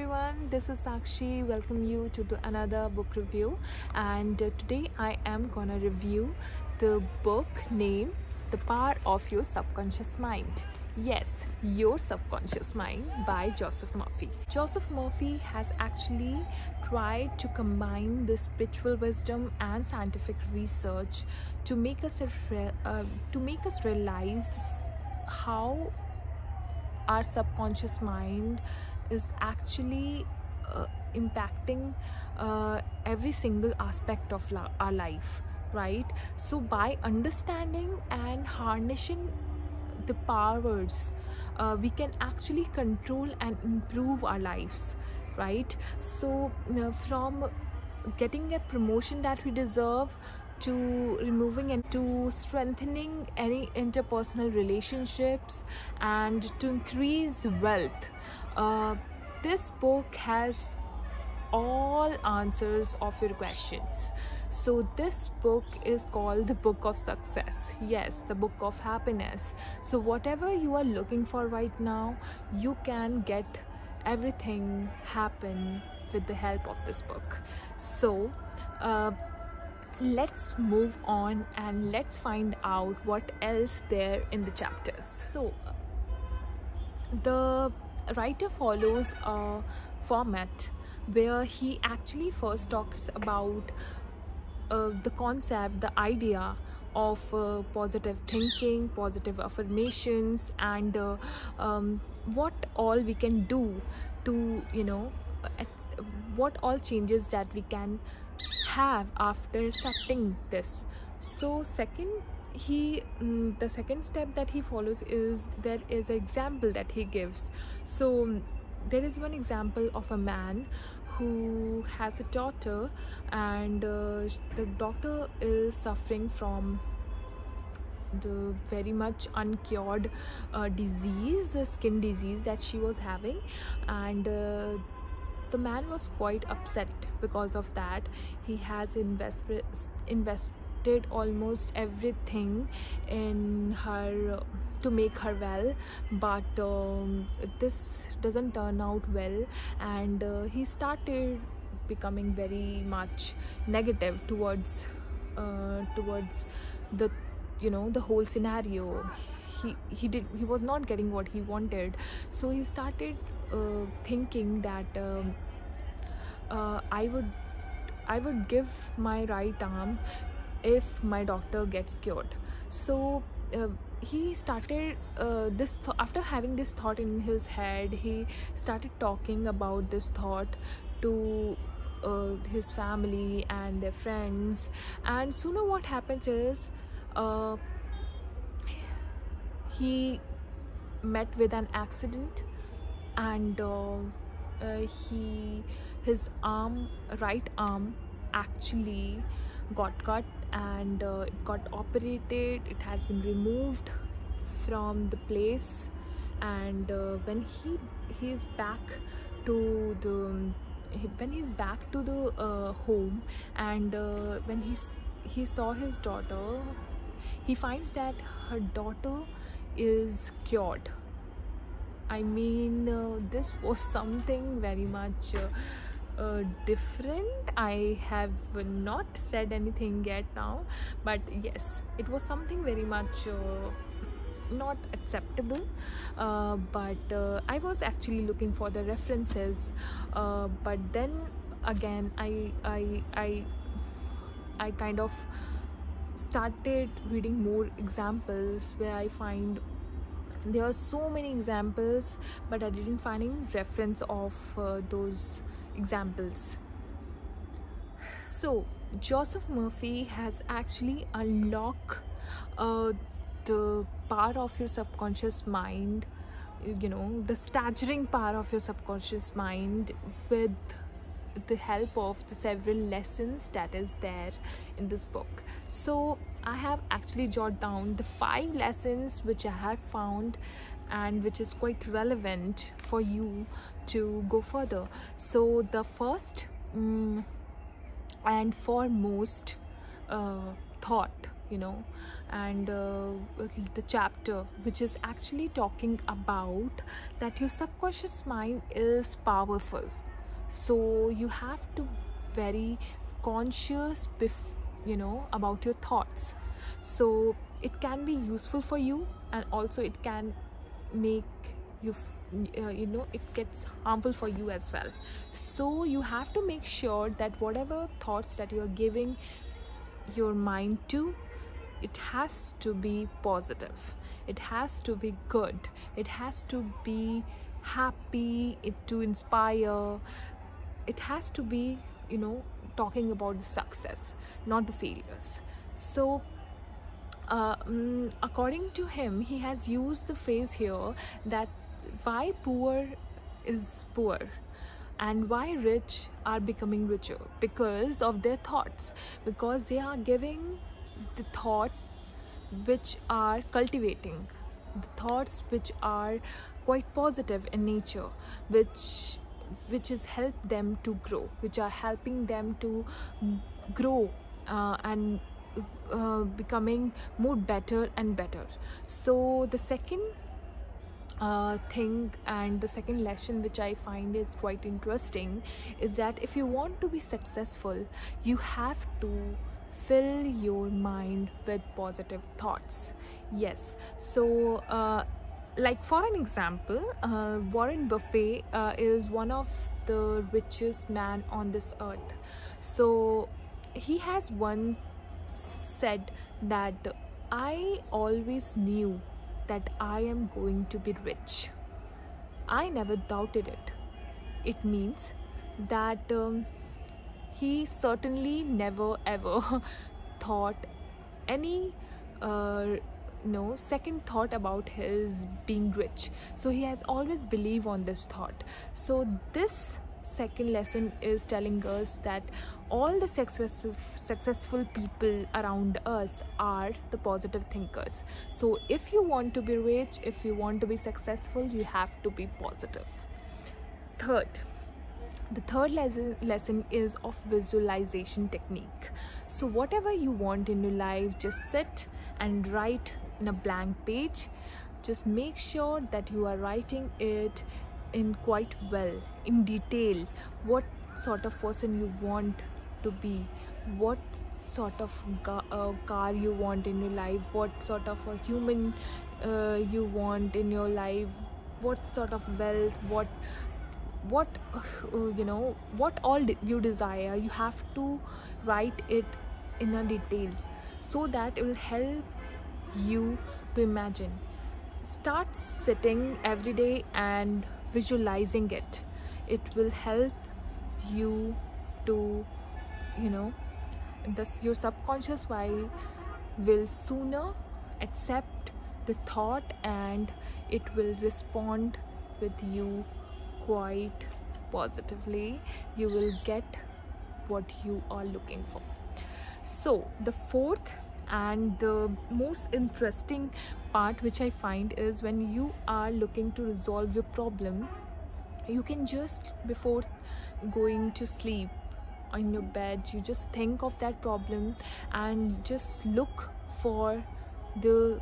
everyone, this is Sakshi. Welcome you to another book review, and today I am gonna review the book named The Power of Your Subconscious Mind. Yes, Your Subconscious Mind by Joseph Murphy. Joseph Murphy has actually tried to combine the spiritual wisdom and scientific research to make us realize how our subconscious mind is actually impacting every single aspect of our life, right? So by understanding and harnessing the powers, we can actually control and improve our lives, right? So from getting a promotion that we deserve, to removing and to strengthening any interpersonal relationships, and to increase wealth, this book has all answers of your questions. So this book is called the Book of Success. Yes, the Book of Happiness. So whatever you are looking for right now, you can get everything happen with the help of this book. So let's move on and let's find out what else there in the chapters. So the writer follows a format where he actually first talks about the concept, the idea of positive thinking, positive affirmations, and what all we can do to, what all changes that we can have after accepting this. So the second step that he follows is there is an example that he gives. So there is one example of a man who has a daughter, and the daughter is suffering from the very much uncured disease, skin disease that she was having, and the man was quite upset because of that. He has invested almost everything in her to make her well, but this doesn't turn out well, and he started becoming very much negative towards the the whole scenario. He was not getting what he wanted, so he started thinking that I would give my right arm if my doctor gets cured. So he started after having this thought in his head, he started talking about this thought to his family and their friends, and sooner what happens is he met with an accident, and his right arm actually got cut, and it got operated. It has been removed from the place, and when he's back to the home, and when he saw his daughter, he finds that her daughter is cured. I mean, this was something very much different. I have not said anything yet now, but yes, it was something very much not acceptable, but I was actually looking for the references, but then again I kind of started reading more examples, where I find there are so many examples, but I didn't find any reference of those examples. So Joseph Murphy has actually unlocked the power of your subconscious mind, the staggering power of your subconscious mind, with the help of the several lessons that is there in this book. So I have actually jotted down the 5 lessons which I have found, and which is quite relevant for you to go further. So the first and foremost thought you know, and the chapter which is actually talking about that your subconscious mind is powerful. So you have to very conscious about your thoughts. So it can be useful for you, and also it can make you it gets harmful for you as well. So you have to make sure that whatever thoughts that you are giving your mind to, it has to be positive, it has to be good, it has to be happy, it to inspire, it has to be talking about the success, not the failures. So according to him, he has used the phrase here that why poor is poor and why rich are becoming richer, because of their thoughts, because they are giving the thought which are cultivating, the thoughts which are quite positive in nature, which is help them to grow, which are helping them to grow and becoming more better and better. So the second thing and the second lesson which I find is quite interesting is that if you want to be successful, you have to fill your mind with positive thoughts. Yes. So like for an example, Warren Buffett is one of the richest man on this earth. So he has once said that I always knew that I am going to be rich. I never doubted it. It means that he certainly never ever thought any second thought about his being rich. So he has always believed on this thought. So this second lesson is telling us that all the successful people around us are the positive thinkers. So if you want to be rich, if you want to be successful, you have to be positive. The third lesson is of visualization technique. So whatever you want in your life, just sit and write in a blank page. Just make sure that you are writing it in quite well, in detail, what sort of person you want to be, what sort of car you want in your life, what sort of a human you want in your life, what sort of wealth, what what all you desire. You have to write it in a detail so that it will help you to imagine. Start sitting every day and visualizing it. It will help you to your subconscious mind will sooner accept the thought, and it will respond with you quite positively. You will get what you are looking for. So the fourth and the most interesting part which I find is when you are looking to resolve your problem, you can just, before going to sleep on your bed, you just think of that problem and just look for the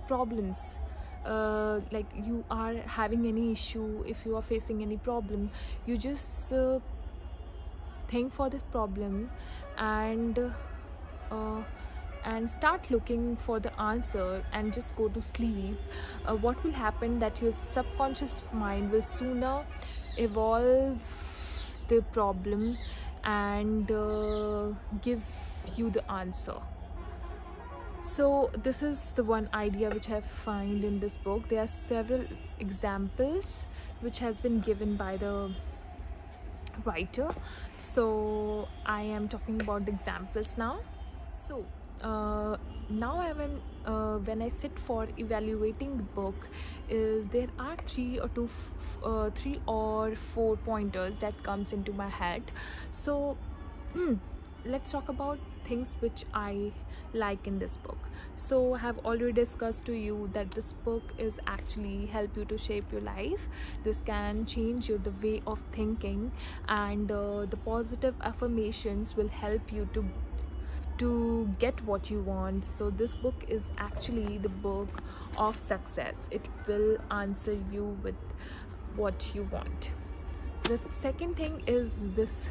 problems. Like you are having any issue, if you are facing any problem, you just think for this problem and start looking for the answer and just go to sleep. What will happen that your subconscious mind will sooner evolve the problem and give you the answer. So this is the one idea which I find in this book. There are several examples which has been given by the writer, so I am talking about the examples now. So now when I sit for evaluating the book, there are three or four pointers that comes into my head. So let's talk about things which I like in this book. So I have already discussed to you that this book is actually help you to shape your life. This can change the way of thinking, and the positive affirmations will help you to to get what you want. So this book is actually the book of success. It will answer you with what you want. The second thing is this,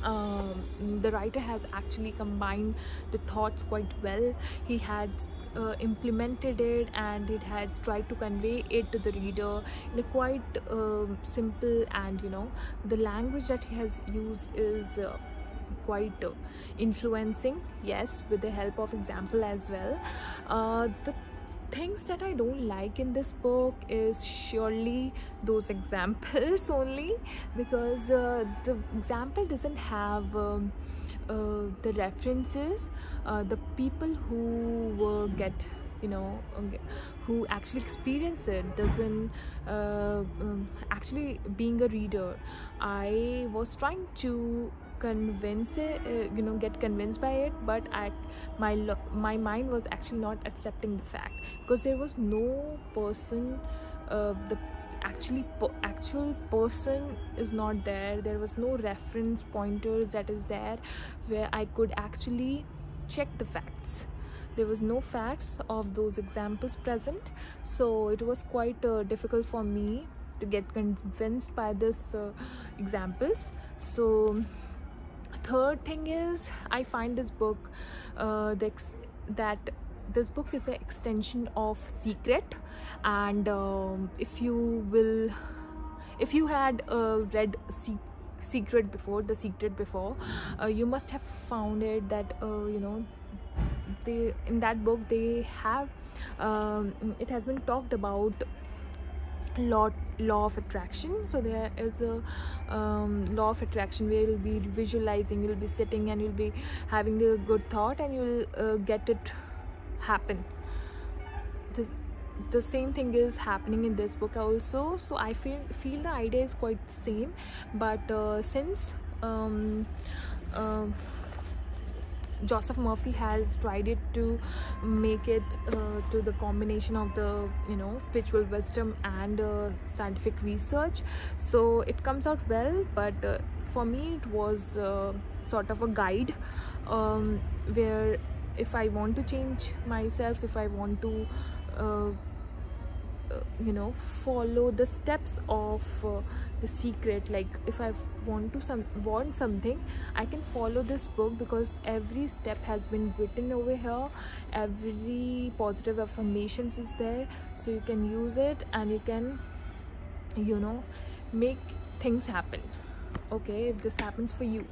the writer has actually combined the thoughts quite well. He had implemented it, and it has tried to convey it to the reader in a quite simple, and the language that he has used is quite influencing, yes, with the help of example as well. The things that I don't like in this book is surely those examples only, because the example doesn't have the references. The people who get who actually experience it doesn't actually. Being a reader, I was trying to convince it, get convinced by it, but my mind was actually not accepting the fact, because there was no person, the actual person is not there. There was no reference pointers that is there where I could actually check the facts. There was no facts of those examples present, so it was quite difficult for me to get convinced by this examples. So third thing is, I find this book that this book is an extension of Secret, and if you had read Secret before, you must have found it that in that book they have it has been talked about law of attraction. So there is a law of attraction where you'll be visualizing, you'll be sitting and you'll be having a good thought, and you'll get it happen. The same thing is happening in this book also. So I feel the idea is quite the same, but since Joseph Murphy has tried it to make it to the combination of the spiritual wisdom and scientific research, so it comes out well. But for me it was sort of a guide, where if I want to change myself, if I want to follow the steps of the Secret, like if I want something, I can follow this book, because every step has been written over here. Every positive affirmations is there, so you can use it and you can make things happen. Okay, if this happens for you.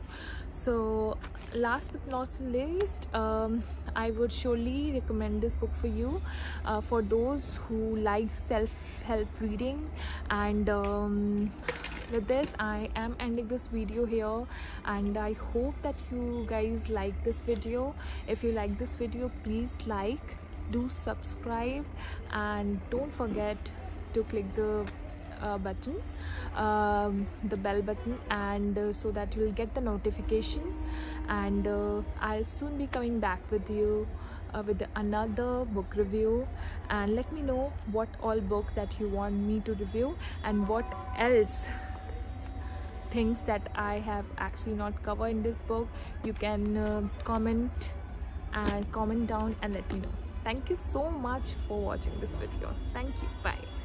So last but not least, I would surely recommend this book for you, for those who like self-help reading. And with this, I am ending this video here, and I hope that you guys like this video. If you like this video, please like, do subscribe, and don't forget to click the button, the bell button, and so that you will get the notification. And I'll soon be coming back with you with another book review, and let me know what all book that you want me to review, and what else things that I have actually not covered in this book. You can comment down and let me know. Thank you so much for watching this video. Thank you. Bye.